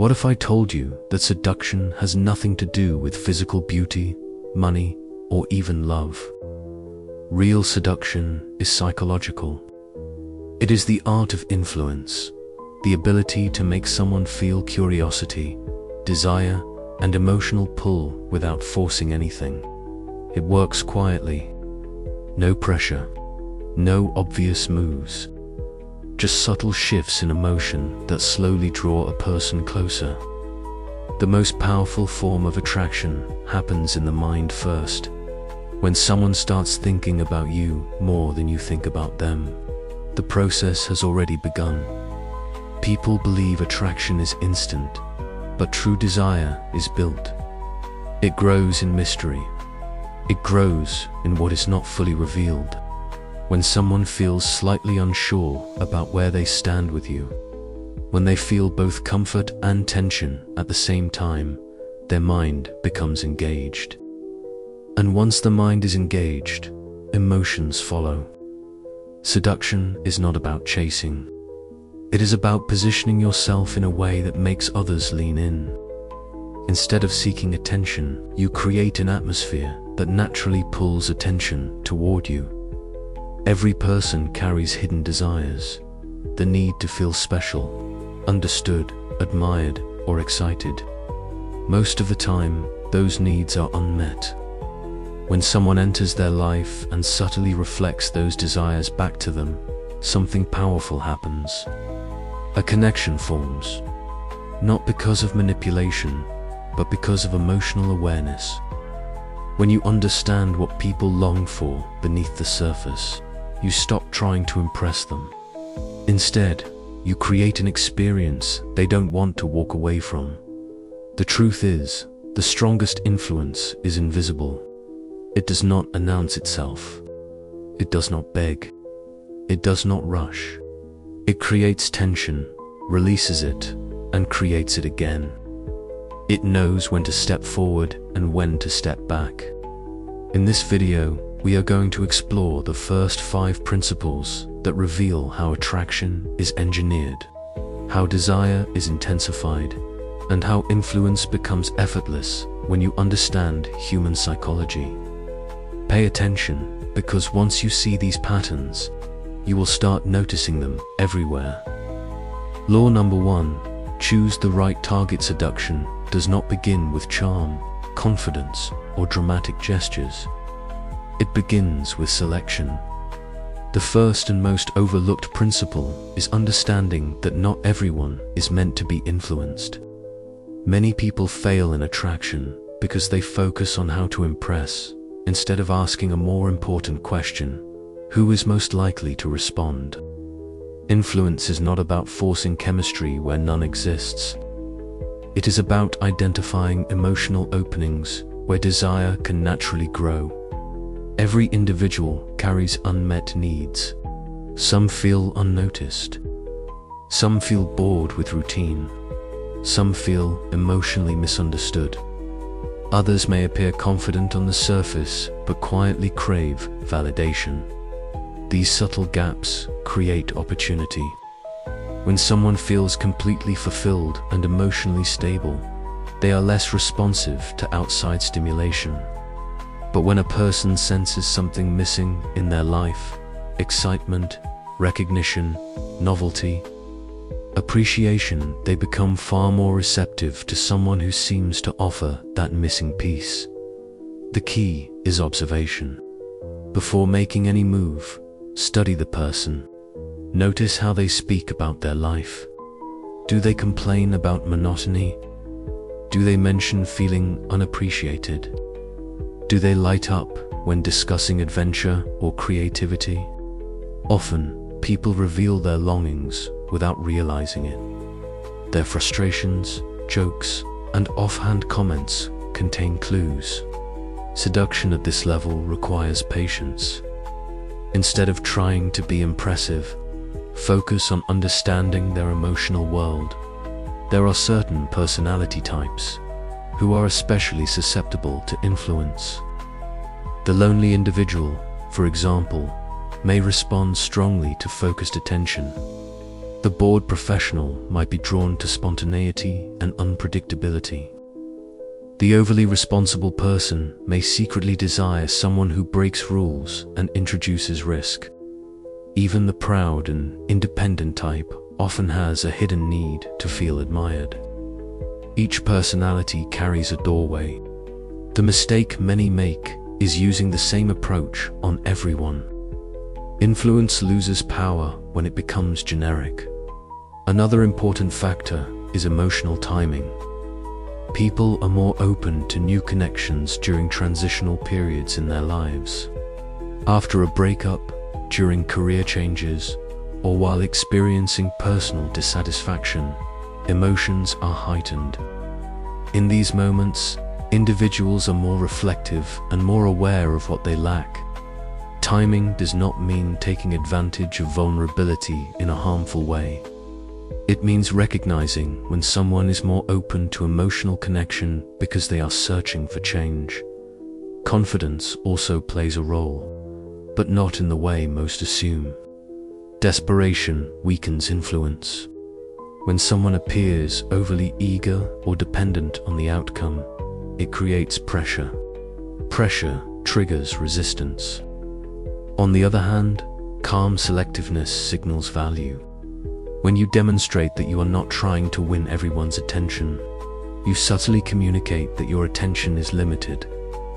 What if I told you that seduction has nothing to do with physical beauty, money, or even love? Real seduction is psychological. It is the art of influence, the ability to make someone feel curiosity, desire, and emotional pull without forcing anything. It works quietly. No pressure, no obvious moves. Just subtle shifts in emotion that slowly draw a person closer. The most powerful form of attraction happens in the mind first, when someone starts thinking about you more than you think about them. The process has already begun. People believe attraction is instant, but true desire is built. It grows in mystery. It grows in what is not fully revealed. When someone feels slightly unsure about where they stand with you, when they feel both comfort and tension at the same time, their mind becomes engaged. And once the mind is engaged, emotions follow. Seduction is not about chasing. It is about positioning yourself in a way that makes others lean in. Instead of seeking attention, you create an atmosphere that naturally pulls attention toward you. Every person carries hidden desires, the need to feel special, understood, admired, or excited. Most of the time, those needs are unmet. When someone enters their life and subtly reflects those desires back to them, something powerful happens. A connection forms, not because of manipulation, but because of emotional awareness. When you understand what people long for beneath the surface, you stop trying to impress them. Instead, you create an experience they don't want to walk away from. The truth is, the strongest influence is invisible. It does not announce itself. It does not beg. It does not rush. It creates tension, releases it, and creates it again. It knows when to step forward and when to step back. In this video, we are going to explore the first 5 principles that reveal how attraction is engineered, how desire is intensified, and how influence becomes effortless when you understand human psychology. Pay attention, because once you see these patterns, you will start noticing them everywhere. Law number 1, choose the right target. Seduction does not begin with charm, confidence, or dramatic gestures. It begins with selection. The first and most overlooked principle is understanding that not everyone is meant to be influenced. Many people fail in attraction because they focus on how to impress, instead of asking a more important question: who is most likely to respond? Influence is not about forcing chemistry where none exists. It is about identifying emotional openings where desire can naturally grow. Every individual carries unmet needs. Some feel unnoticed. Some feel bored with routine. Some feel emotionally misunderstood. Others may appear confident on the surface, but quietly crave validation. These subtle gaps create opportunity. When someone feels completely fulfilled and emotionally stable, they are less responsive to outside stimulation. But when a person senses something missing in their life, excitement, recognition, novelty, appreciation, they become far more receptive to someone who seems to offer that missing piece. The key is observation. Before making any move, study the person. Notice how they speak about their life. Do they complain about monotony? Do they mention feeling unappreciated? Do they light up when discussing adventure or creativity? Often, people reveal their longings without realizing it. Their frustrations, jokes, and offhand comments contain clues. Seduction at this level requires patience. Instead of trying to be impressive, focus on understanding their emotional world. There are certain personality types who are especially susceptible to influence. The lonely individual, for example, may respond strongly to focused attention. The bored professional might be drawn to spontaneity and unpredictability. The overly responsible person may secretly desire someone who breaks rules and introduces risk. Even the proud and independent type often has a hidden need to feel admired. Each personality carries a doorway. The mistake many make is using the same approach on everyone. Influence loses power when it becomes generic. Another important factor is emotional timing. People are more open to new connections during transitional periods in their lives. After a breakup, during career changes, or while experiencing personal dissatisfaction, emotions are heightened. In these moments, individuals are more reflective and more aware of what they lack. Timing does not mean taking advantage of vulnerability in a harmful way. It means recognizing when someone is more open to emotional connection because they are searching for change. Confidence also plays a role, but not in the way most assume. Desperation weakens influence. When someone appears overly eager or dependent on the outcome, it creates pressure. Pressure triggers resistance. On the other hand, calm selectiveness signals value. When you demonstrate that you are not trying to win everyone's attention, you subtly communicate that your attention is limited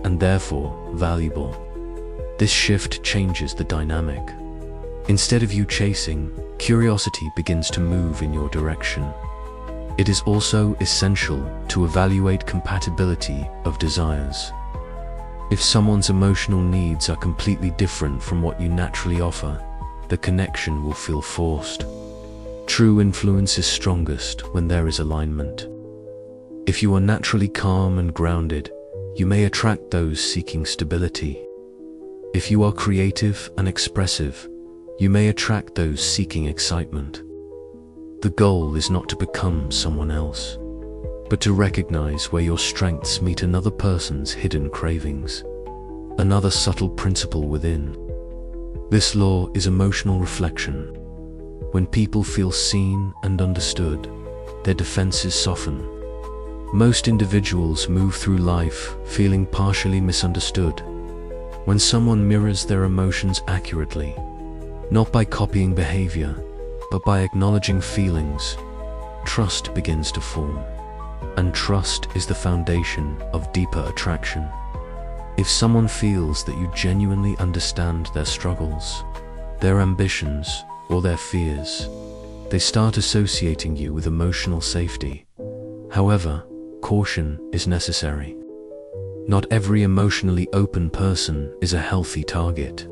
and therefore valuable. This shift changes the dynamic. Instead of you chasing, curiosity begins to move in your direction. It is also essential to evaluate compatibility of desires. If someone's emotional needs are completely different from what you naturally offer, the connection will feel forced. True influence is strongest when there is alignment. If you are naturally calm and grounded, you may attract those seeking stability. If you are creative and expressive, you may attract those seeking excitement. The goal is not to become someone else, but to recognize where your strengths meet another person's hidden cravings. Another subtle principle within. This law is emotional reflection. When people feel seen and understood, their defenses soften. Most individuals move through life feeling partially misunderstood. When someone mirrors their emotions accurately, not by copying behavior, but by acknowledging feelings, trust begins to form. And trust is the foundation of deeper attraction. If someone feels that you genuinely understand their struggles, their ambitions, or their fears, they start associating you with emotional safety. However, caution is necessary. Not every emotionally open person is a healthy target.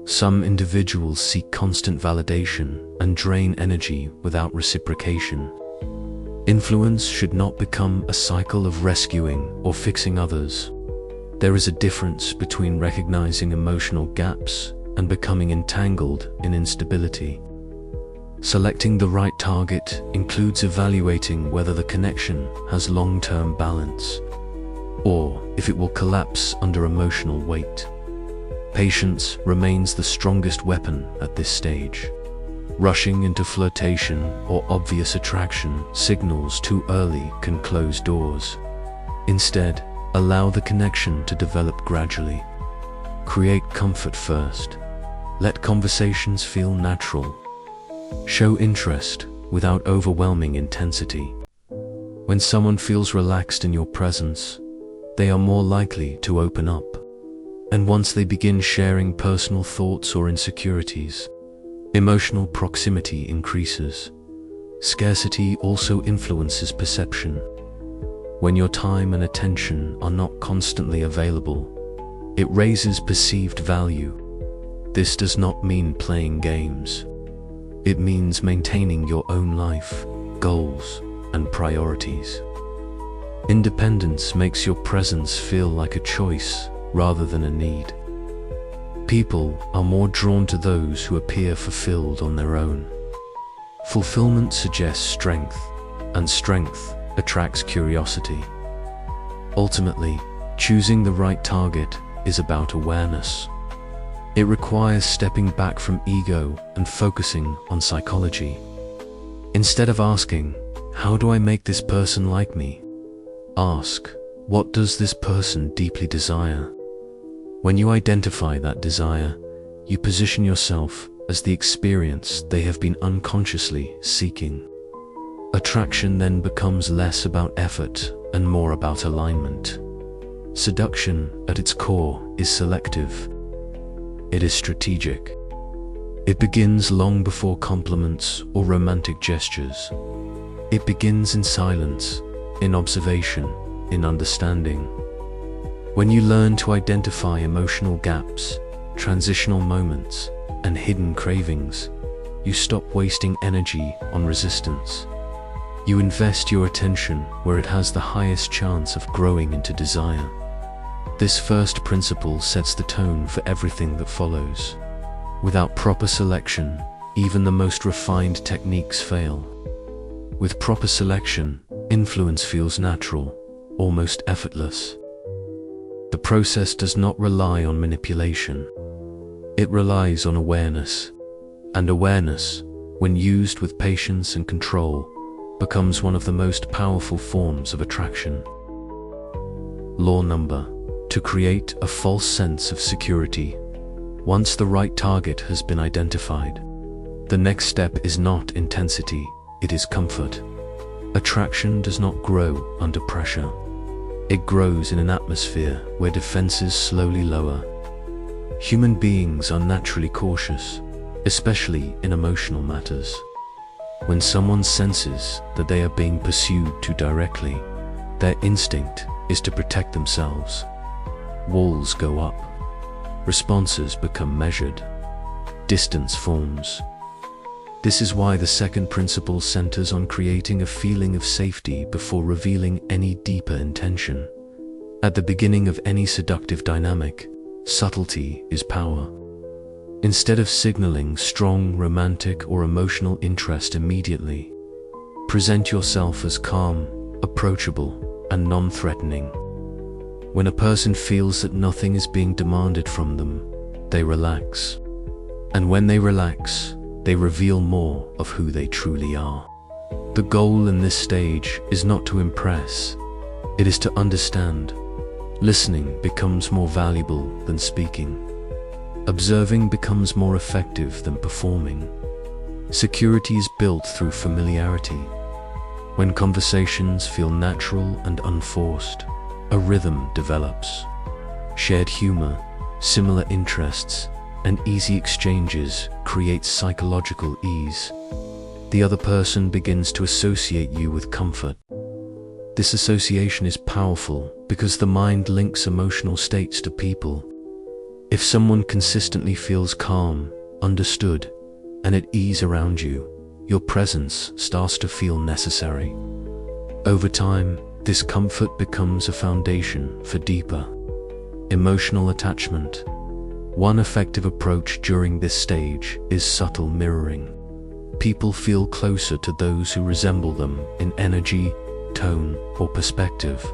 Some individuals seek constant validation and drain energy without reciprocation. Influence should not become a cycle of rescuing or fixing others. There is a difference between recognizing emotional gaps and becoming entangled in instability. Selecting the right target includes evaluating whether the connection has long-term balance, or if it will collapse under emotional weight. Patience remains the strongest weapon at this stage. Rushing into flirtation or obvious attraction signals too early can close doors. Instead, allow the connection to develop gradually. Create comfort first. Let conversations feel natural. Show interest without overwhelming intensity. When someone feels relaxed in your presence, they are more likely to open up. And once they begin sharing personal thoughts or insecurities, emotional proximity increases. Scarcity also influences perception. When your time and attention are not constantly available, it raises perceived value. This does not mean playing games. It means maintaining your own life, goals, and priorities. Independence makes your presence feel like a choice rather than a need. People are more drawn to those who appear fulfilled on their own. Fulfillment suggests strength, and strength attracts curiosity. Ultimately, choosing the right target is about awareness. It requires stepping back from ego and focusing on psychology. Instead of asking, "How do I make this person like me?" ask, "What does this person deeply desire?" When you identify that desire, you position yourself as the experience they have been unconsciously seeking. Attraction then becomes less about effort and more about alignment. Seduction, at its core, is selective. It is strategic. It begins long before compliments or romantic gestures. It begins in silence, in observation, in understanding. When you learn to identify emotional gaps, transitional moments, and hidden cravings, you stop wasting energy on resistance. You invest your attention where it has the highest chance of growing into desire. This first principle sets the tone for everything that follows. Without proper selection, even the most refined techniques fail. With proper selection, influence feels natural, almost effortless. The process does not rely on manipulation. It relies on awareness. And awareness, when used with patience and control, becomes one of the most powerful forms of attraction. Law number: to create a false sense of security. Once the right target has been identified, the next step is not intensity, it is comfort. Attraction does not grow under pressure. It grows in an atmosphere where defenses slowly lower. Human beings are naturally cautious, especially in emotional matters. When someone senses that they are being pursued too directly, their instinct is to protect themselves. Walls go up. Responses become measured. Distance forms. This is why the second principle centers on creating a feeling of safety before revealing any deeper intention. At the beginning of any seductive dynamic, subtlety is power. Instead of signaling strong romantic or emotional interest immediately, present yourself as calm, approachable, and non-threatening. When a person feels that nothing is being demanded from them, they relax. And when they relax, they reveal more of who they truly are. The goal in this stage is not to impress, it is to understand. Listening becomes more valuable than speaking. Observing becomes more effective than performing. Security is built through familiarity. When conversations feel natural and unforced, a rhythm develops. Shared humor, similar interests, and easy exchanges create psychological ease. The other person begins to associate you with comfort. This association is powerful because the mind links emotional states to people. If someone consistently feels calm, understood, and at ease around you, your presence starts to feel necessary. Over time, this comfort becomes a foundation for deeper emotional attachment. One effective approach during this stage is subtle mirroring. People feel closer to those who resemble them in energy, tone, or perspective.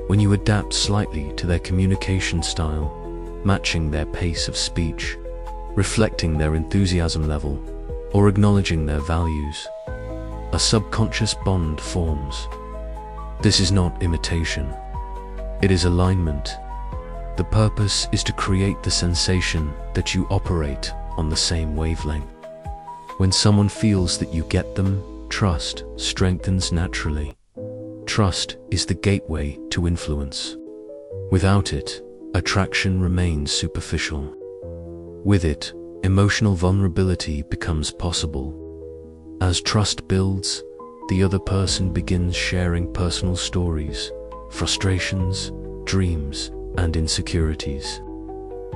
When you adapt slightly to their communication style, matching their pace of speech, reflecting their enthusiasm level, or acknowledging their values, a subconscious bond forms. This is not imitation. It is alignment. The purpose is to create the sensation that you operate on the same wavelength. When someone feels that you get them, trust strengthens naturally. Trust is the gateway to influence. Without it, attraction remains superficial. With it, emotional vulnerability becomes possible. As trust builds, the other person begins sharing personal stories, frustrations, dreams, and insecurities.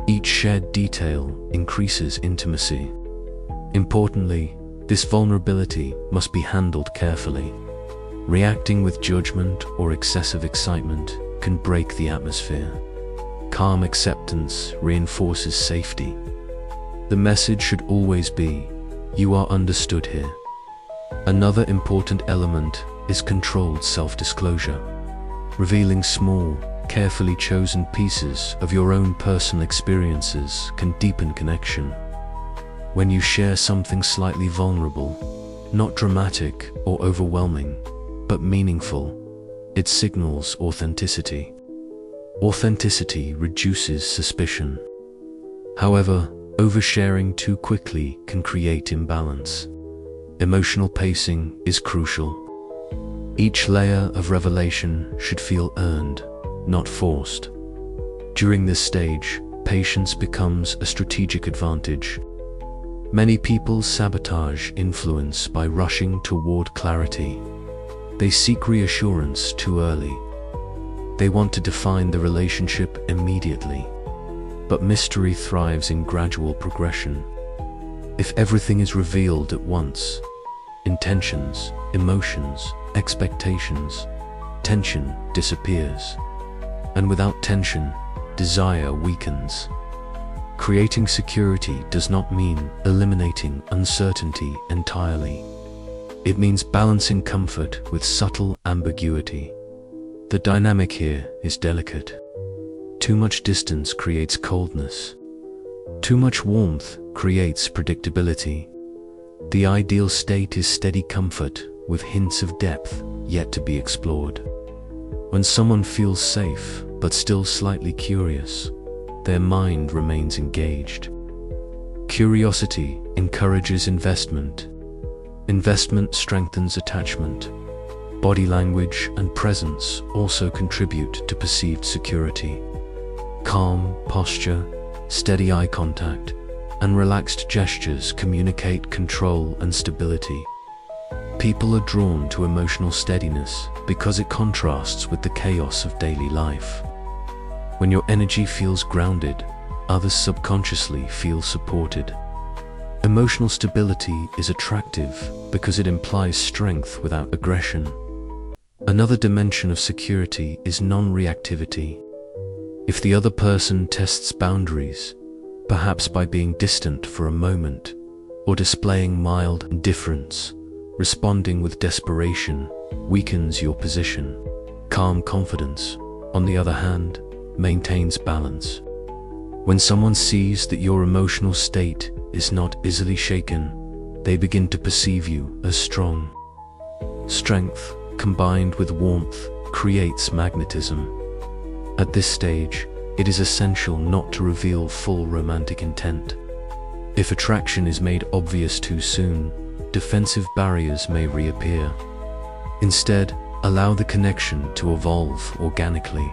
Each shared detail increases intimacy. Importantly, this vulnerability must be handled carefully. Reacting with judgment or excessive excitement can break the atmosphere. Calm acceptance reinforces safety. The message should always be, "You are understood here." Another important element is controlled self-disclosure. Revealing small, carefully chosen pieces of your own personal experiences can deepen connection. When you share something slightly vulnerable, not dramatic or overwhelming, but meaningful. It signals authenticity. Authenticity reduces suspicion. However, oversharing too quickly can create imbalance. Emotional pacing is crucial. Each layer of revelation should feel earned, not forced. During this stage, patience becomes a strategic advantage. Many people sabotage influence by rushing toward clarity. They seek reassurance too early. They want to define the relationship immediately. But mystery thrives in gradual progression. If everything is revealed at once, intentions, emotions, expectations, tension disappears. And without tension, desire weakens. Creating security does not mean eliminating uncertainty entirely. It means balancing comfort with subtle ambiguity. The dynamic here is delicate. Too much distance creates coldness. Too much warmth creates predictability. The ideal state is steady comfort with hints of depth yet to be explored. When someone feels safe but still slightly curious, their mind remains engaged. Curiosity encourages investment. Investment strengthens attachment. Body language and presence also contribute to perceived security. Calm posture, steady eye contact, and relaxed gestures communicate control and stability. People are drawn to emotional steadiness because it contrasts with the chaos of daily life. When your energy feels grounded, others subconsciously feel supported. Emotional stability is attractive because it implies strength without aggression. Another dimension of security is non-reactivity. If the other person tests boundaries, perhaps by being distant for a moment, or displaying mild indifference, responding with desperation weakens your position. Calm confidence, on the other hand, maintains balance. When someone sees that your emotional state is not easily shaken, they begin to perceive you as strong. Strength, combined with warmth, creates magnetism. At this stage, it is essential not to reveal full romantic intent. If attraction is made obvious too soon, defensive barriers may reappear. Instead, allow the connection to evolve organically.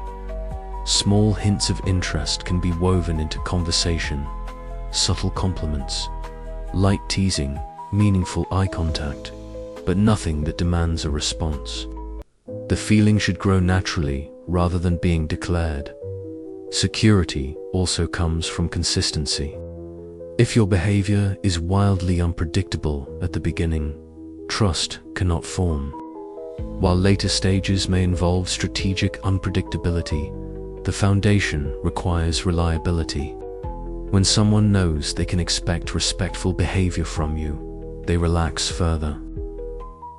Small hints of interest can be woven into conversation. Subtle compliments, light teasing, meaningful eye contact, but nothing that demands a response. The feeling should grow naturally rather than being declared. Security also comes from consistency. If your behavior is wildly unpredictable at the beginning, trust cannot form. While later stages may involve strategic unpredictability, the foundation requires reliability. When someone knows they can expect respectful behavior from you, they relax further.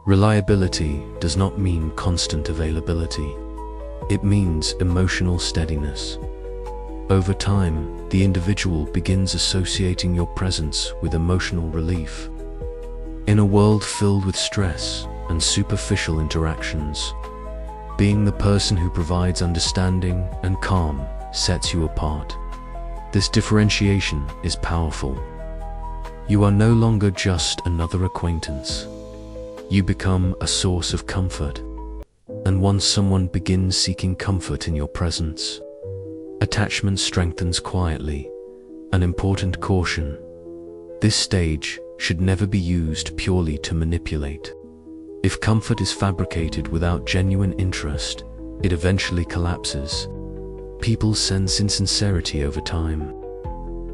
Reliability does not mean constant availability. It means emotional steadiness. Over time, the individual begins associating your presence with emotional relief. In a world filled with stress and superficial interactions, being the person who provides understanding and calm sets you apart. This differentiation is powerful. You are no longer just another acquaintance. You become a source of comfort. And once someone begins seeking comfort in your presence, attachment strengthens quietly. An important caution: this stage should never be used purely to manipulate. If comfort is fabricated without genuine interest, it eventually collapses. People sense insincerity over time.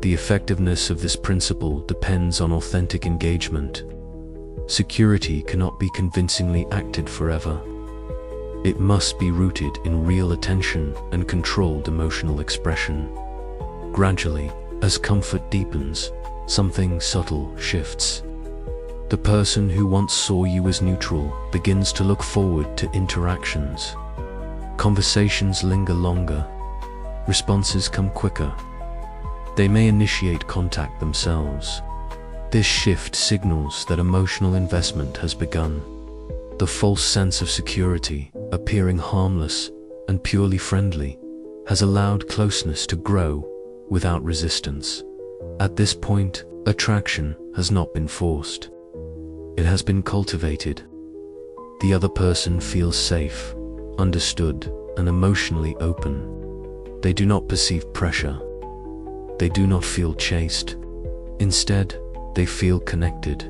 The effectiveness of this principle depends on authentic engagement. Security cannot be convincingly acted forever. It must be rooted in real attention and controlled emotional expression. Gradually, as comfort deepens, something subtle shifts. The person who once saw you as neutral begins to look forward to interactions. Conversations linger longer. Responses come quicker. They may initiate contact themselves. This shift signals that emotional investment has begun. The false sense of security, appearing harmless and purely friendly, has allowed closeness to grow without resistance. At this point, attraction has not been forced. It has been cultivated. The other person feels safe, understood, and emotionally open. They do not perceive pressure. They do not feel chased. Instead, they feel connected.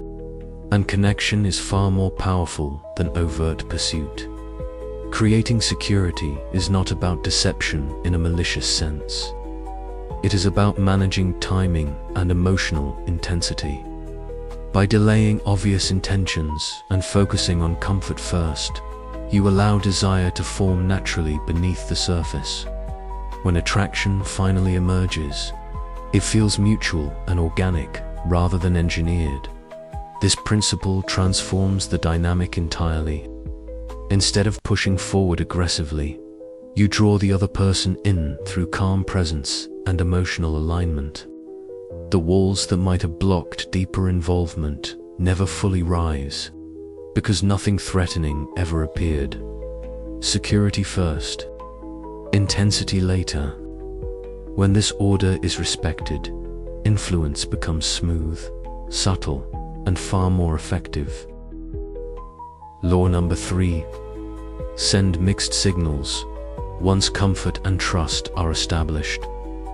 And connection is far more powerful than overt pursuit. Creating security is not about deception in a malicious sense. It is about managing timing and emotional intensity. By delaying obvious intentions and focusing on comfort first, you allow desire to form naturally beneath the surface. When attraction finally emerges, it feels mutual and organic rather than engineered. This principle transforms the dynamic entirely. Instead of pushing forward aggressively, you draw the other person in through calm presence and emotional alignment. The walls that might have blocked deeper involvement never fully rise, because nothing threatening ever appeared. Security first, intensity later. When this order is respected, influence becomes smooth, subtle, and far more effective. Law number 3. Send mixed signals. Once comfort and trust are established,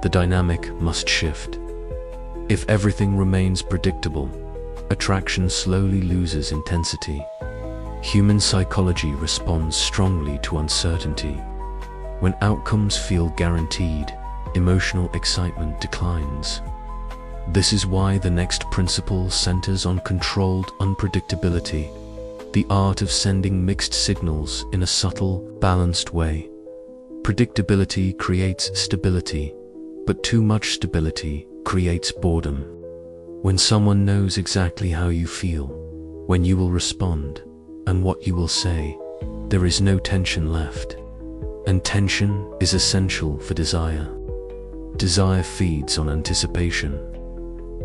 the dynamic must shift. If everything remains predictable, attraction slowly loses intensity. Human psychology responds strongly to uncertainty. When outcomes feel guaranteed, emotional excitement declines. This is why the next principle centers on controlled unpredictability, the art of sending mixed signals in a subtle, balanced way. Predictability creates stability, but too much stability creates boredom. When someone knows exactly how you feel, when you will respond, and what you will say, there is no tension left. And tension is essential for desire. Desire feeds on anticipation.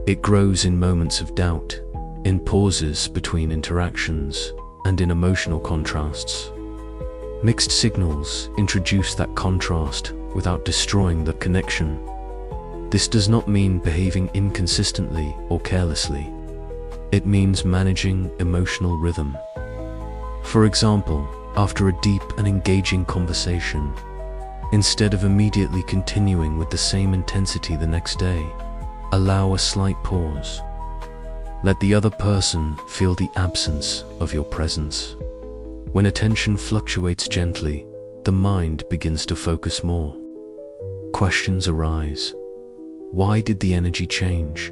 It grows in moments of doubt, in pauses between interactions, and in emotional contrasts. Mixed signals introduce that contrast without destroying the connection. This does not mean behaving inconsistently or carelessly. It means managing emotional rhythm. For example, after a deep and engaging conversation, instead of immediately continuing with the same intensity the next day, allow a slight pause. Let the other person feel the absence of your presence. When attention fluctuates gently, the mind begins to focus more. Questions arise. Why did the energy change?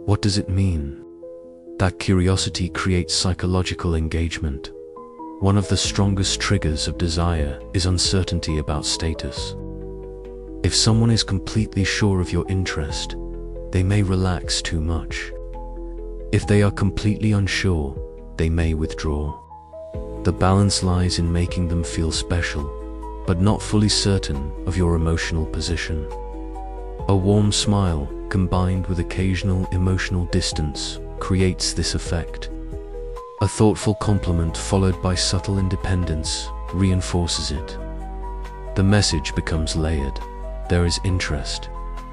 What does it mean? That curiosity creates psychological engagement. One of the strongest triggers of desire is uncertainty about status. If someone is completely sure of your interest, they may relax too much. If they are completely unsure, they may withdraw. The balance lies in making them feel special, but not fully certain of your emotional position. A warm smile, combined with occasional emotional distance, creates this effect. A thoughtful compliment followed by subtle independence reinforces it. The message becomes layered. There is interest,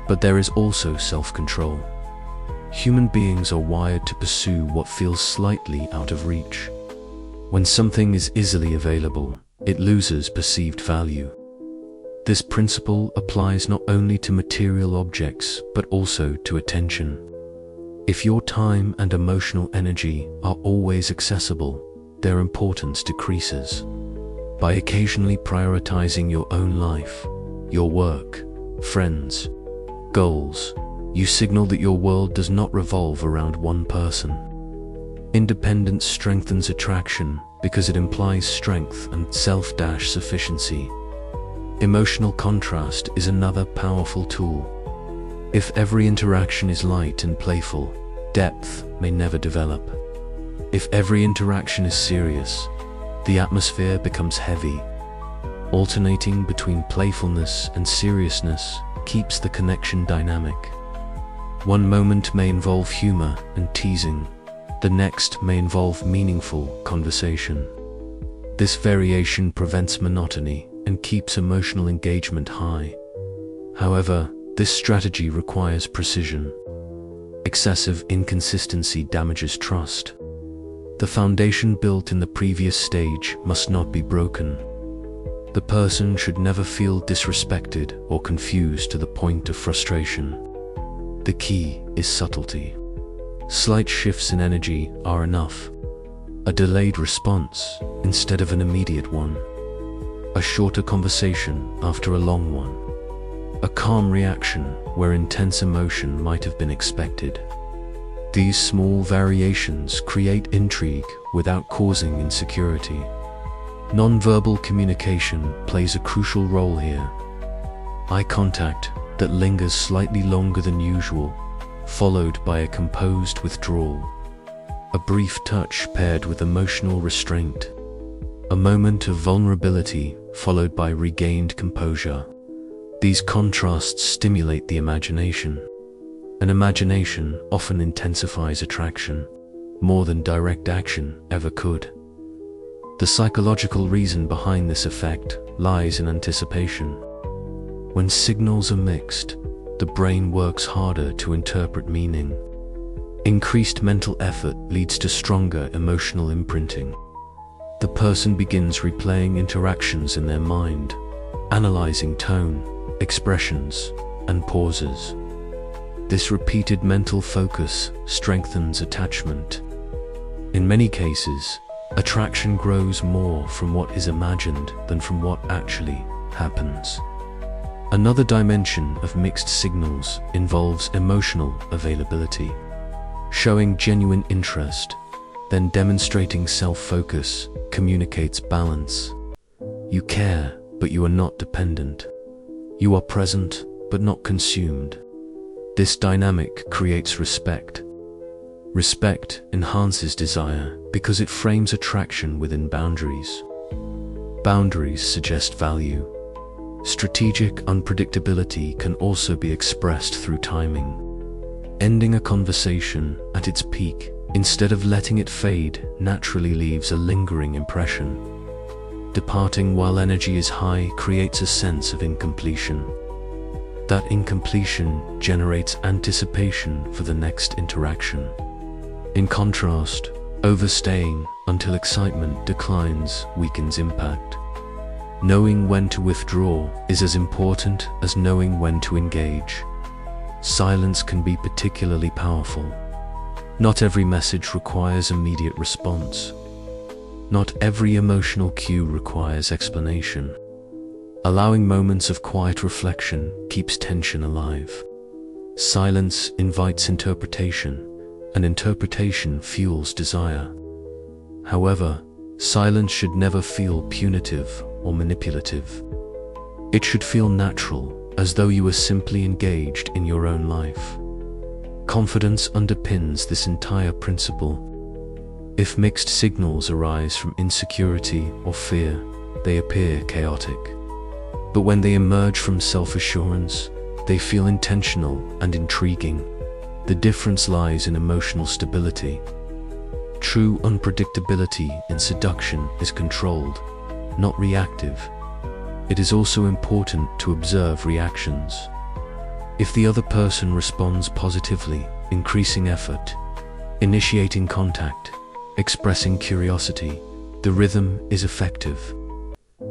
but there is also self-control. Human beings are wired to pursue what feels slightly out of reach. When something is easily available, it loses perceived value. This principle applies not only to material objects, but also to attention. If your time and emotional energy are always accessible, their importance decreases. By occasionally prioritizing your own life, your work, friends, goals, you signal that your world does not revolve around one person. Independence strengthens attraction because it implies strength and self-sufficiency. Emotional contrast is another powerful tool. If every interaction is light and playful, depth may never develop. If every interaction is serious, the atmosphere becomes heavy. Alternating between playfulness and seriousness keeps the connection dynamic. One moment may involve humor and teasing. The next may involve meaningful conversation. This variation prevents monotony and keeps emotional engagement high. However, this strategy requires precision. Excessive inconsistency damages trust. The foundation built in the previous stage must not be broken. The person should never feel disrespected or confused to the point of frustration. The key is subtlety. Slight shifts in energy are enough. A delayed response instead of an immediate one. A shorter conversation after a long one. A calm reaction where intense emotion might have been expected. These small variations create intrigue without causing insecurity. Non-verbal communication plays a crucial role here. Eye contact that lingers slightly longer than usual, followed by a composed withdrawal. A brief touch paired with emotional restraint. A moment of vulnerability followed by regained composure. These contrasts stimulate the imagination. An imagination often intensifies attraction, more than direct action ever could. The psychological reason behind this effect lies in anticipation. When signals are mixed, the brain works harder to interpret meaning. Increased mental effort leads to stronger emotional imprinting. The person begins replaying interactions in their mind, analyzing tone, expressions, and pauses. This repeated mental focus strengthens attachment. In many cases, attraction grows more from what is imagined than from what actually happens. Another dimension of mixed signals involves emotional availability. Showing genuine interest, then demonstrating self-focus, communicates balance. You care, but you are not dependent. You are present, but not consumed. This dynamic creates respect. Respect enhances desire because it frames attraction within boundaries. Boundaries suggest value. Strategic unpredictability can also be expressed through timing. Ending a conversation at its peak instead of letting it fade naturally leaves a lingering impression. Departing while energy is high creates a sense of incompletion. That incompletion generates anticipation for the next interaction. In contrast, overstaying until excitement declines weakens impact. Knowing when to withdraw is as important as knowing when to engage. Silence can be particularly powerful. Not every message requires immediate response. Not every emotional cue requires explanation. Allowing moments of quiet reflection keeps tension alive. Silence invites interpretation, and interpretation fuels desire. However, silence should never feel punitive or manipulative. It should feel natural, as though you were simply engaged in your own life. Confidence underpins this entire principle. If mixed signals arise from insecurity or fear, they appear chaotic. But when they emerge from self-assurance, they feel intentional and intriguing. The difference lies in emotional stability. True unpredictability in seduction is controlled, not reactive. It is also important to observe reactions. If the other person responds positively, increasing effort, initiating contact, expressing curiosity, the rhythm is effective.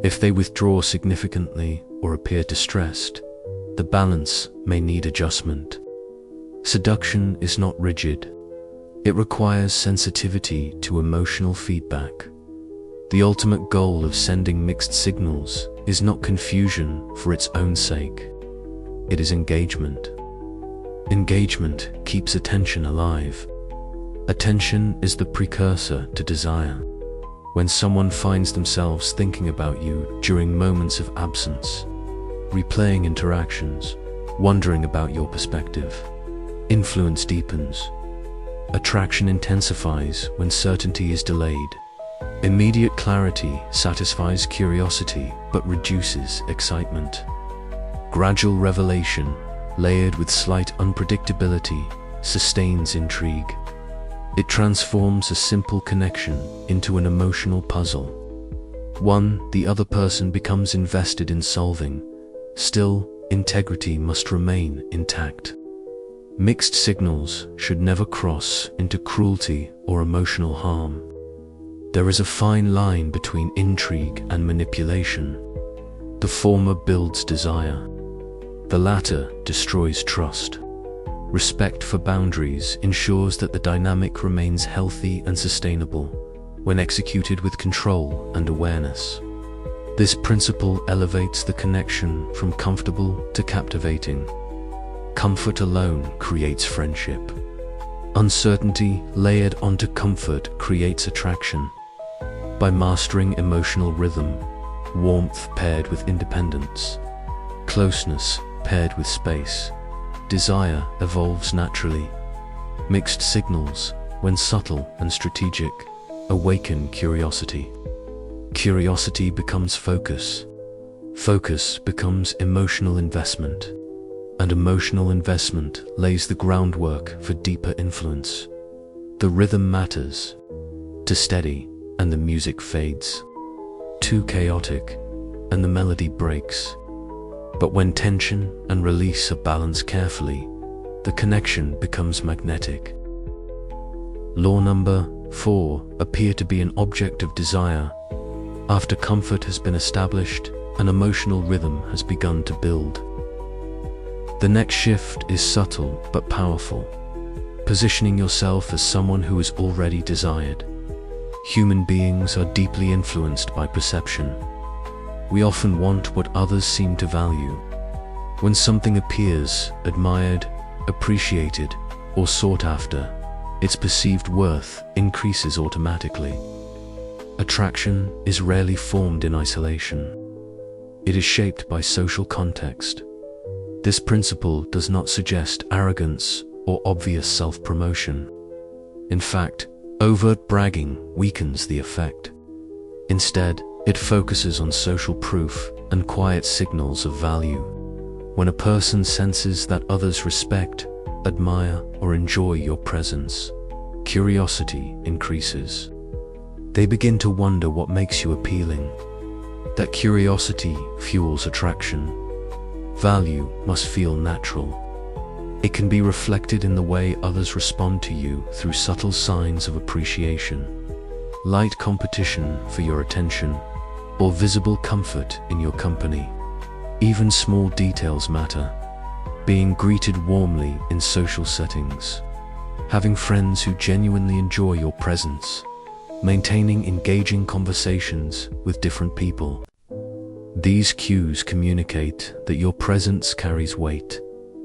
If they withdraw significantly or appear distressed, the balance may need adjustment. Seduction is not rigid. It requires sensitivity to emotional feedback. The ultimate goal of sending mixed signals is not confusion for its own sake. It is engagement. Engagement keeps attention alive. Attention is the precursor to desire. When someone finds themselves thinking about you during moments of absence, replaying interactions, wondering about your perspective, influence deepens. Attraction intensifies when certainty is delayed. Immediate clarity satisfies curiosity but reduces excitement. Gradual revelation layered with slight unpredictability, sustains intrigue. It transforms a simple connection into an emotional puzzle, one the other person becomes invested in solving. Still, integrity must remain intact. Mixed signals should never cross into cruelty or emotional harm. There is a fine line between intrigue and manipulation. The former builds desire. The latter destroys trust. Respect for boundaries ensures that the dynamic remains healthy and sustainable when executed with control and awareness. This principle elevates the connection from comfortable to captivating. Comfort alone creates friendship. Uncertainty layered onto comfort creates attraction. By mastering emotional rhythm, warmth paired with independence, closeness paired with space, desire evolves naturally. Mixed signals, when subtle and strategic, awaken curiosity. Curiosity becomes focus. Focus becomes emotional investment. And emotional investment lays the groundwork for deeper influence. The rhythm matters. Too steady, and the music fades. Too chaotic, and the melody breaks. But when tension and release are balanced carefully, the connection becomes magnetic. Law number 4 appear to be an object of desire. After comfort has been established, an emotional rhythm has begun to build. The next shift is subtle but powerful, positioning yourself as someone who is already desired. Human beings are deeply influenced by perception. We often want what others seem to value. When something appears admired, appreciated, or sought after, its perceived worth increases automatically. Attraction is rarely formed in isolation. It is shaped by social context. This principle does not suggest arrogance or obvious self-promotion. In fact, overt bragging weakens the effect. Instead, it focuses on social proof and quiet signals of value. When a person senses that others respect, admire, or enjoy your presence, curiosity increases. They begin to wonder what makes you appealing. That curiosity fuels attraction. Value must feel natural. It can be reflected in the way others respond to you through subtle signs of appreciation, light competition for your attention, or visible comfort in your company. Even small details matter. Being greeted warmly in social settings, having friends who genuinely enjoy your presence, maintaining engaging conversations with different people. These cues communicate that your presence carries weight.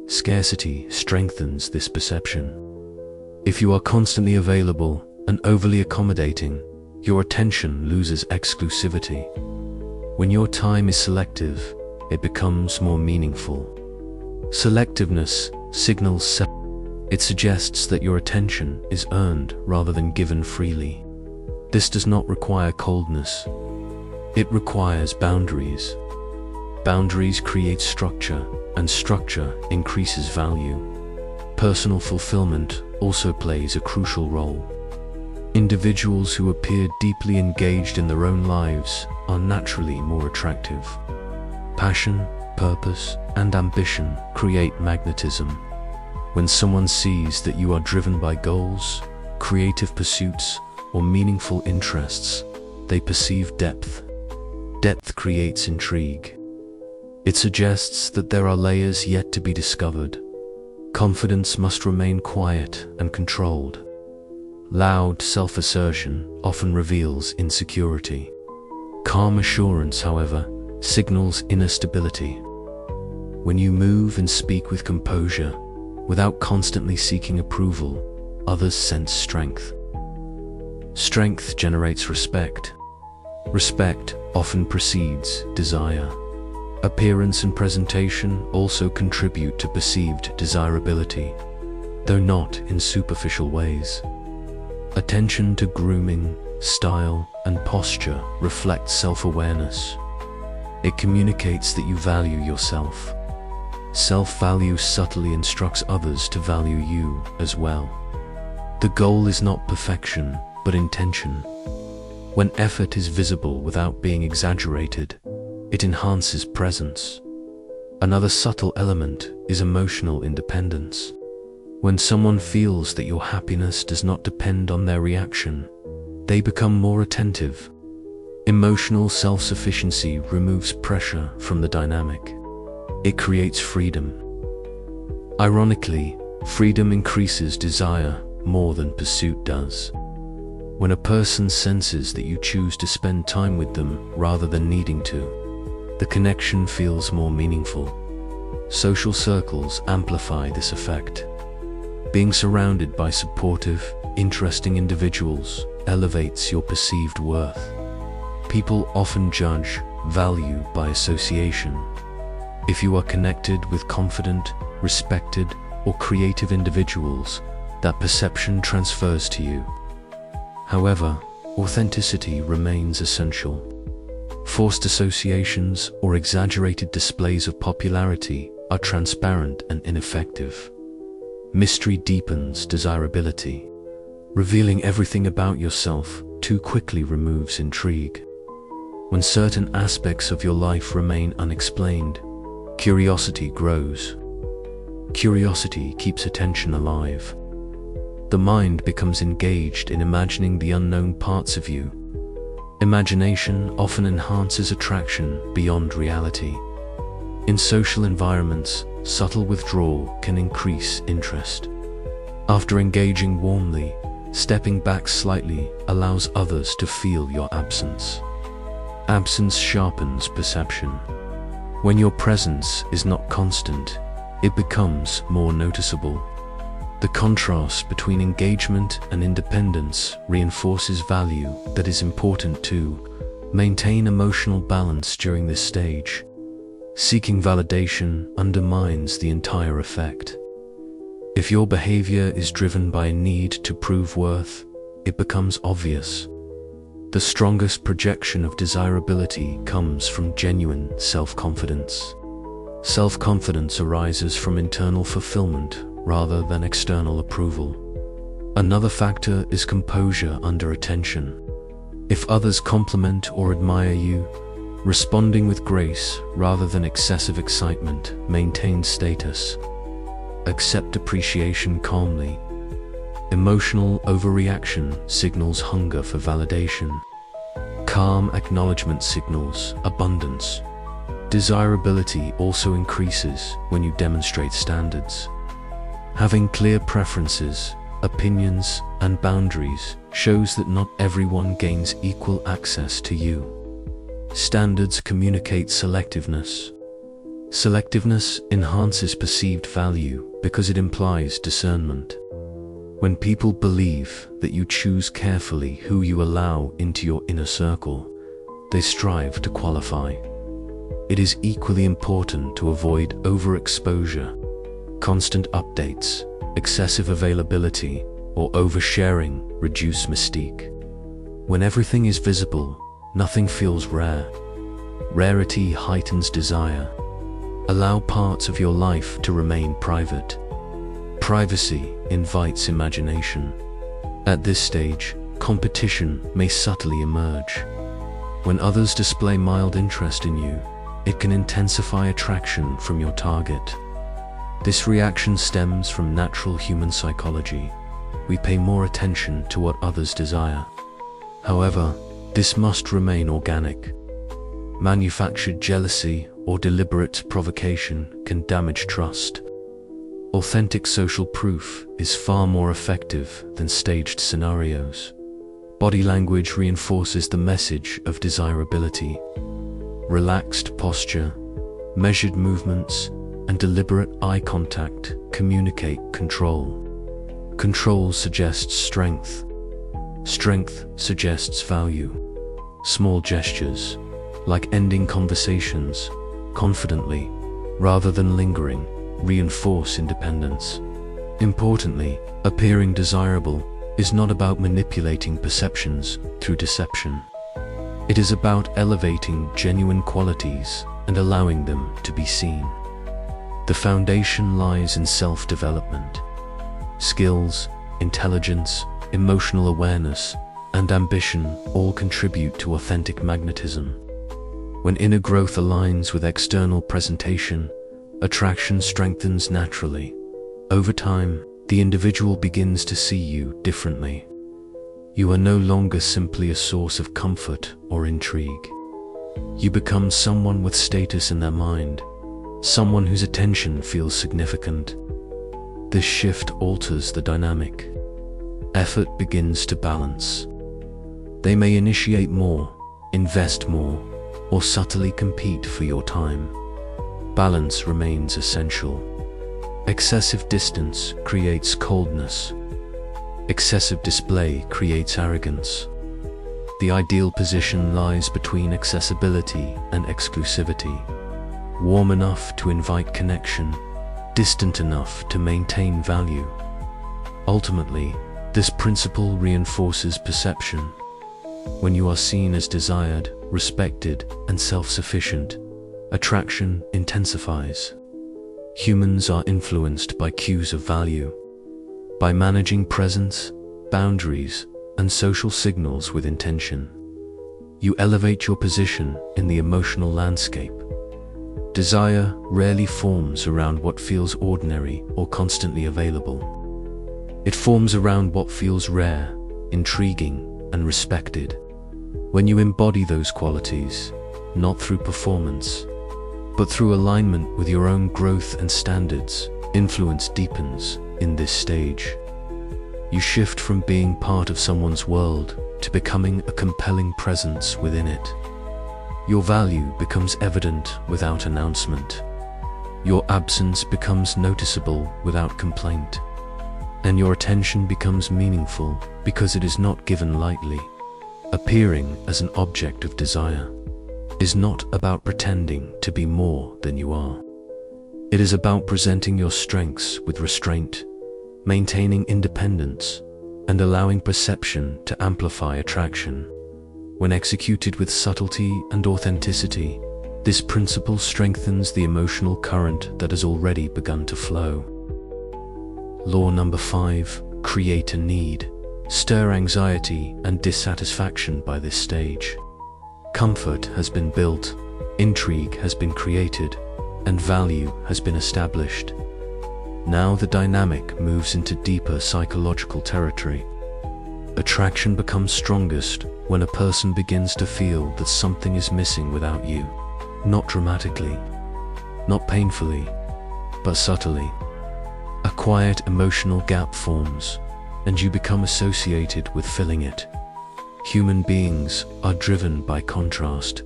Scarcity strengthens this perception. If you are constantly available and overly accommodating, your attention loses exclusivity. When your time is selective, it becomes more meaningful. Selectiveness signals it suggests that your attention is earned rather than given freely. This does not require coldness. It requires boundaries. Boundaries create structure, and structure increases value. Personal fulfillment also plays a crucial role. Individuals who appear deeply engaged in their own lives are naturally more attractive. Passion, purpose, and ambition create magnetism. When someone sees that you are driven by goals, creative pursuits, or meaningful interests, they perceive depth. Depth creates intrigue. It suggests that there are layers yet to be discovered. Confidence must remain quiet and controlled. Loud self-assertion often reveals insecurity. Calm assurance, however, signals inner stability. When you move and speak with composure, without constantly seeking approval, others sense strength. Strength generates respect. Respect often precedes desire. Appearance and presentation also contribute to perceived desirability, though not in superficial ways. Attention to grooming, style, and posture reflects self-awareness. It communicates that you value yourself. Self-value subtly instructs others to value you as well. The goal is not perfection, but intention. When effort is visible without being exaggerated, it enhances presence. Another subtle element is emotional independence. When someone feels that your happiness does not depend on their reaction, they become more attentive. Emotional self-sufficiency removes pressure from the dynamic. It creates freedom. Ironically, freedom increases desire more than pursuit does. When a person senses that you choose to spend time with them rather than needing to, the connection feels more meaningful. Social circles amplify this effect. Being surrounded by supportive, interesting individuals elevates your perceived worth. People often judge value by association. If you are connected with confident, respected, or creative individuals, that perception transfers to you. However, authenticity remains essential. Forced associations or exaggerated displays of popularity are transparent and ineffective. Mystery deepens desirability. Revealing everything about yourself too quickly removes intrigue. When certain aspects of your life remain unexplained, curiosity grows. Curiosity keeps attention alive. The mind becomes engaged in imagining the unknown parts of you. Imagination often enhances attraction beyond reality. In social environments, subtle withdrawal can increase interest. After engaging warmly, stepping back slightly allows others to feel your absence. Absence sharpens perception. When your presence is not constant, it becomes more noticeable. The contrast between engagement and independence reinforces value that is important to maintain emotional balance during this stage. Seeking validation undermines the entire effect. If your behavior is driven by a need to prove worth, it becomes obvious. The strongest projection of desirability comes from genuine self-confidence. Self-confidence arises from internal fulfillment rather than external approval. Another factor is composure under attention. If others compliment or admire you, responding with grace rather than excessive excitement maintains status. Accept appreciation calmly. Emotional overreaction signals hunger for validation. Calm acknowledgement signals abundance. Desirability also increases when you demonstrate standards. Having clear preferences, opinions, and boundaries shows that not everyone gains equal access to you. Standards communicate selectiveness. Selectiveness enhances perceived value because it implies discernment. When people believe that you choose carefully who you allow into your inner circle, they strive to qualify. It is equally important to avoid overexposure. Constant updates, excessive availability, or oversharing reduce mystique. When everything is visible, nothing feels rare. Rarity heightens desire. Allow parts of your life to remain private. Privacy invites imagination. At this stage, competition may subtly emerge. When others display mild interest in you, it can intensify attraction from your target. This reaction stems from natural human psychology. We pay more attention to what others desire. However, this must remain organic. Manufactured jealousy or deliberate provocation can damage trust. Authentic social proof is far more effective than staged scenarios. Body language reinforces the message of desirability. Relaxed posture, measured movements, and deliberate eye contact communicate control. Control suggests strength. Strength suggests value. Small gestures, like ending conversations confidently rather than lingering, reinforce independence. Importantly, appearing desirable is not about manipulating perceptions through deception. It is about elevating genuine qualities and allowing them to be seen. The foundation lies in self-development. Skills, intelligence, emotional awareness, and ambition all contribute to authentic magnetism. When inner growth aligns with external presentation, attraction strengthens naturally. Over time, the individual begins to see you differently. You are no longer simply a source of comfort or intrigue. You become someone with status in their mind, someone whose attention feels significant. This shift alters the dynamic. Effort begins to balance. They may initiate more, invest more, or subtly compete for your time. Balance remains essential. Excessive distance creates coldness. Excessive display creates arrogance. The ideal position lies between accessibility and exclusivity. Warm enough to invite connection, distant enough to maintain value. Ultimately, this principle reinforces perception. When you are seen as desired, respected, and self-sufficient, attraction intensifies. Humans are influenced by cues of value. By managing presence, boundaries, and social signals with intention, you elevate your position in the emotional landscape. Desire rarely forms around what feels ordinary or constantly available. It forms around what feels rare, intriguing, and respected. When you embody those qualities, not through performance, but through alignment with your own growth and standards, influence deepens in this stage. You shift from being part of someone's world to becoming a compelling presence within it. Your value becomes evident without announcement. Your absence becomes noticeable without complaint. And your attention becomes meaningful because it is not given lightly. Appearing as an object of desire is not about pretending to be more than you are. It is about presenting your strengths with restraint, maintaining independence, and allowing perception to amplify attraction. When executed with subtlety and authenticity, this principle strengthens the emotional current that has already begun to flow. Law number 5, create a need. Stir anxiety and dissatisfaction by this stage. Comfort has been built, intrigue has been created, and value has been established. Now the dynamic moves into deeper psychological territory. Attraction becomes strongest when a person begins to feel that something is missing without you. Not dramatically, not painfully, but subtly. A quiet emotional gap forms, and you become associated with filling it. Human beings are driven by contrast.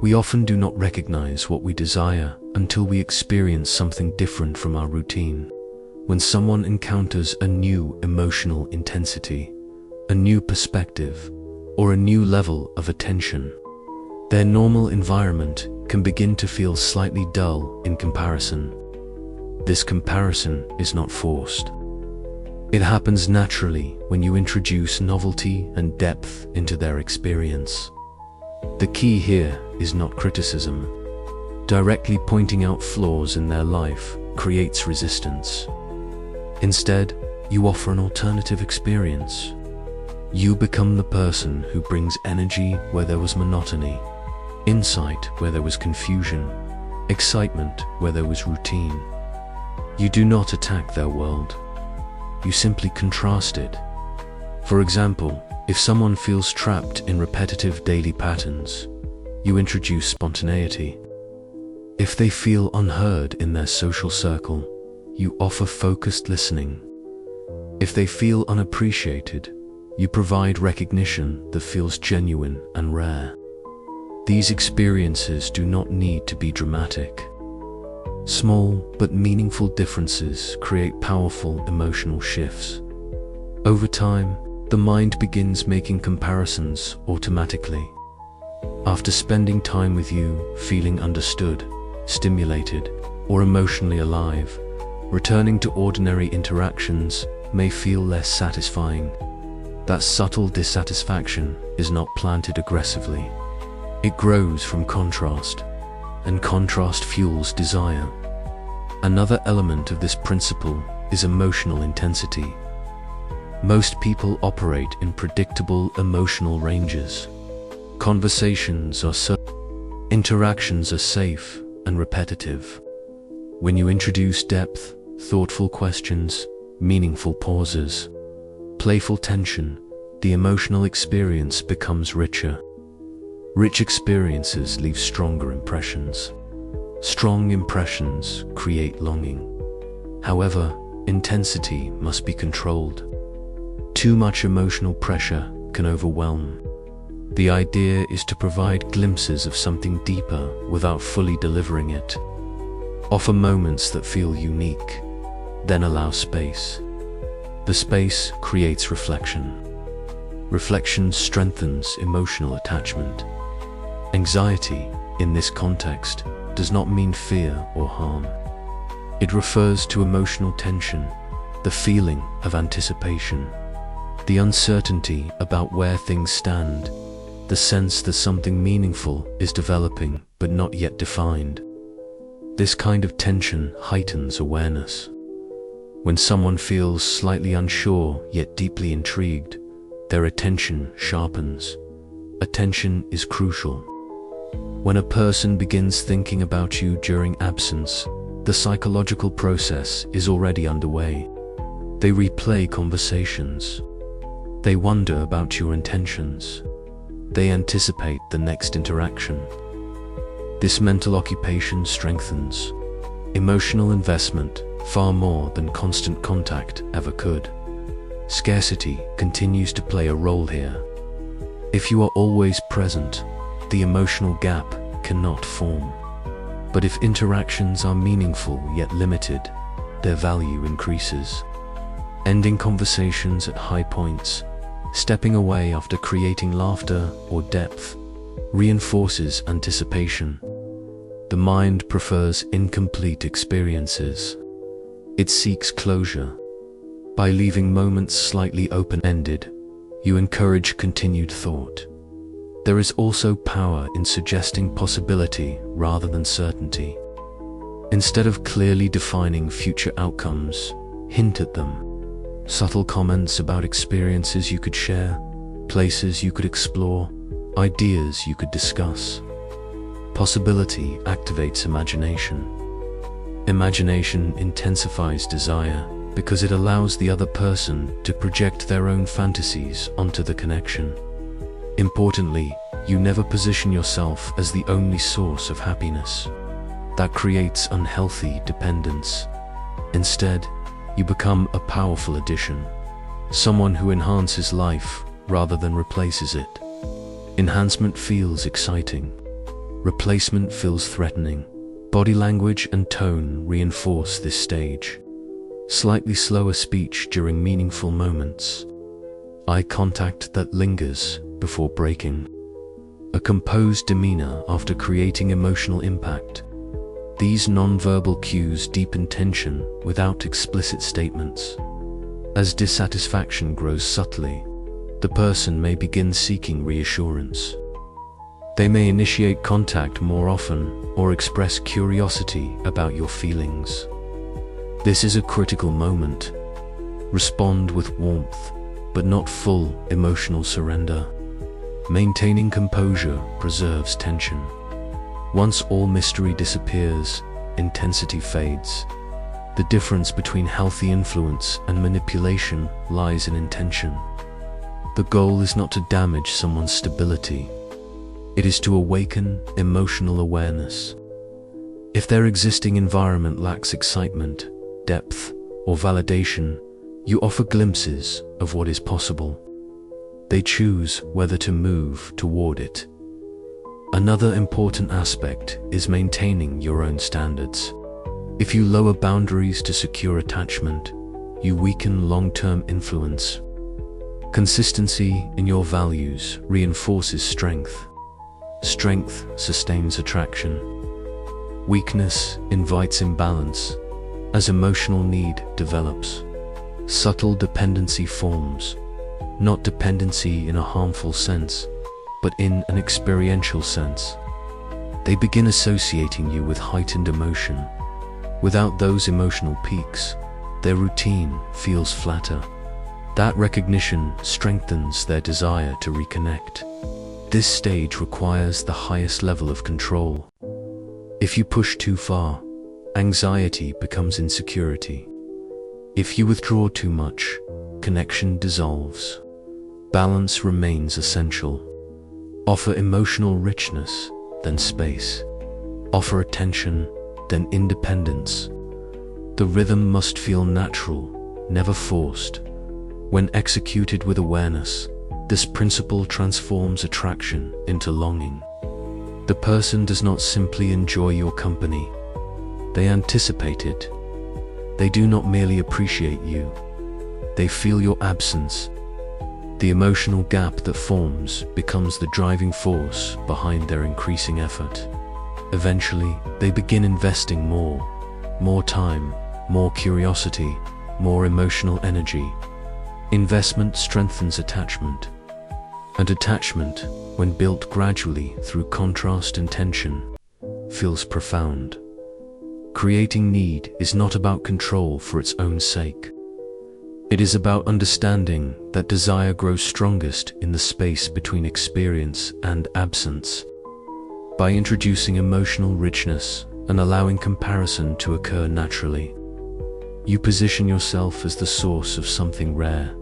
We often do not recognize what we desire until we experience something different from our routine. When someone encounters a new emotional intensity, a new perspective, or a new level of attention, their normal environment can begin to feel slightly dull in comparison. This comparison is not forced. It happens naturally when you introduce novelty and depth into their experience. The key here is not criticism. Directly pointing out flaws in their life creates resistance. Instead, you offer an alternative experience. You become the person who brings energy where there was monotony, insight where there was confusion, excitement where there was routine. You do not attack their world. You simply contrast it. For example, if someone feels trapped in repetitive daily patterns, you introduce spontaneity. If they feel unheard in their social circle, you offer focused listening. If they feel unappreciated, you provide recognition that feels genuine and rare. These experiences do not need to be dramatic. Small but meaningful differences create powerful emotional shifts. Over time, the mind begins making comparisons automatically. After spending time with you, feeling understood, stimulated, or emotionally alive, returning to ordinary interactions may feel less satisfying. That subtle dissatisfaction is not planted aggressively. It grows from contrast, and contrast fuels desire. Another element of this principle is emotional intensity. Most people operate in predictable emotional ranges. Conversations are interactions are safe and repetitive. When you introduce depth, thoughtful questions, meaningful pauses, playful tension, the emotional experience becomes richer. Rich experiences leave stronger impressions. Strong impressions create longing. However, intensity must be controlled. Too much emotional pressure can overwhelm. The idea is to provide glimpses of something deeper without fully delivering it. Offer moments that feel unique, then allow space. The space creates reflection. Reflection strengthens emotional attachment. Anxiety, in this context, does not mean fear or harm. It refers to emotional tension, the feeling of anticipation, the uncertainty about where things stand, the sense that something meaningful is developing but not yet defined. This kind of tension heightens awareness. When someone feels slightly unsure yet deeply intrigued, their attention sharpens. Attention is crucial. When a person begins thinking about you during absence, the psychological process is already underway. They replay conversations. They wonder about your intentions. They anticipate the next interaction. This mental occupation strengthens emotional investment far more than constant contact ever could. Scarcity continues to play a role here. If you are always present, the emotional gap cannot form. But if interactions are meaningful yet limited, their value increases. Ending conversations at high points, stepping away after creating laughter or depth, reinforces anticipation. The mind prefers incomplete experiences. It seeks closure. By leaving moments slightly open-ended, you encourage continued thought. There is also power in suggesting possibility rather than certainty. Instead of clearly defining future outcomes, hint at them. Subtle comments about experiences you could share, places you could explore, ideas you could discuss. Possibility activates imagination. Imagination intensifies desire because it allows the other person to project their own fantasies onto the connection. Importantly, you never position yourself as the only source of happiness. That creates unhealthy dependence. Instead, you become a powerful addition, someone who enhances life rather than replaces it. Enhancement feels exciting. Replacement feels threatening. Body language and tone reinforce this stage. Slightly slower speech during meaningful moments. Eye contact that lingers before breaking. A composed demeanor after creating emotional impact. These non-verbal cues deepen tension without explicit statements. As dissatisfaction grows subtly, the person may begin seeking reassurance. They may initiate contact more often or express curiosity about your feelings. This is a critical moment. Respond with warmth, but not full emotional surrender. Maintaining composure preserves tension. Once all mystery disappears, intensity fades. The difference between healthy influence and manipulation lies in intention. The goal is not to damage someone's stability. It is to awaken emotional awareness. If their existing environment lacks excitement, depth, or validation, you offer glimpses of what is possible. They choose whether to move toward it. Another important aspect is maintaining your own standards. If you lower boundaries to secure attachment, you weaken long-term influence. Consistency in your values reinforces strength. Strength sustains attraction. Weakness invites imbalance. As emotional need develops, subtle dependency forms. Not dependency in a harmful sense, but in an experiential sense. They begin associating you with heightened emotion. Without those emotional peaks, their routine feels flatter. That recognition strengthens their desire to reconnect. This stage requires the highest level of control. If you push too far, anxiety becomes insecurity. If you withdraw too much, connection dissolves. Balance remains essential. Offer emotional richness, then space. Offer attention, then independence. The rhythm must feel natural, never forced. When executed with awareness, this principle transforms attraction into longing. The person does not simply enjoy your company. They anticipate it. They do not merely appreciate you. They feel your absence. The emotional gap that forms becomes the driving force behind their increasing effort. Eventually, they begin investing more time, more curiosity, more emotional energy. Investment strengthens attachment. And attachment, when built gradually through contrast and tension, feels profound. Creating need is not about control for its own sake. It is about understanding that desire grows strongest in the space between experience and absence. By introducing emotional richness and allowing comparison to occur naturally, you position yourself as the source of something rare.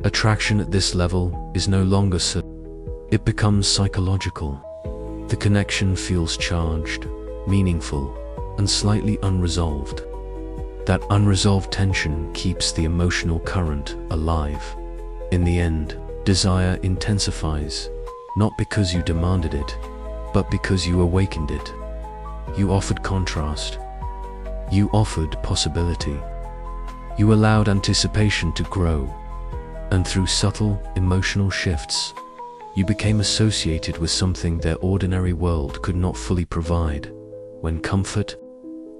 Attraction at this level is no longer it becomes psychological. The connection feels charged, meaningful, and slightly unresolved. That unresolved tension keeps the emotional current alive. In the end, desire intensifies, not because you demanded it, but because you awakened it. You offered contrast. You offered possibility. You allowed anticipation to grow. And through subtle emotional shifts, you became associated with something their ordinary world could not fully provide. When comfort,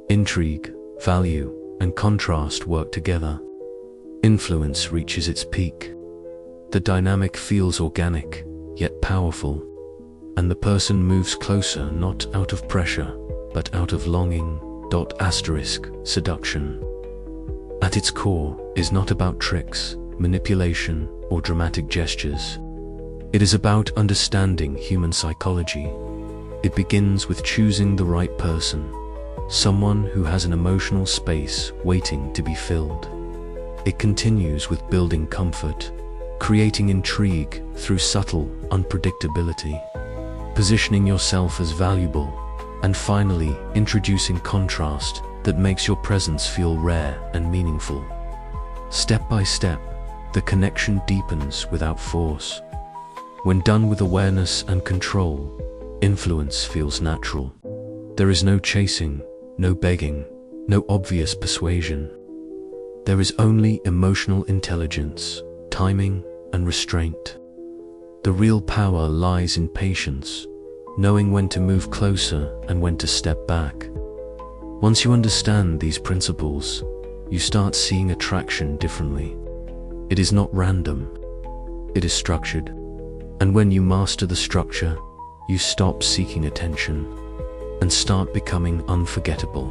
intrigue, value, and contrast work together, influence reaches its peak. The dynamic feels organic, yet powerful, and the person moves closer not out of pressure, but out of longing. Seduction, at its core, is not about tricks, manipulation, or dramatic gestures. It is about understanding human psychology. It begins with choosing the right person, someone who has an emotional space waiting to be filled. It continues with building comfort, creating intrigue through subtle unpredictability, positioning yourself as valuable, and finally introducing contrast that makes your presence feel rare and meaningful. Step by step, the connection deepens without force. When done with awareness and control, influence feels natural. There is no chasing, no begging, no obvious persuasion. There is only emotional intelligence, timing, and restraint. The real power lies in patience, knowing when to move closer and when to step back. Once you understand these principles, you start seeing attraction differently. It is not random, it is structured. And when you master the structure, you stop seeking attention and start becoming unforgettable.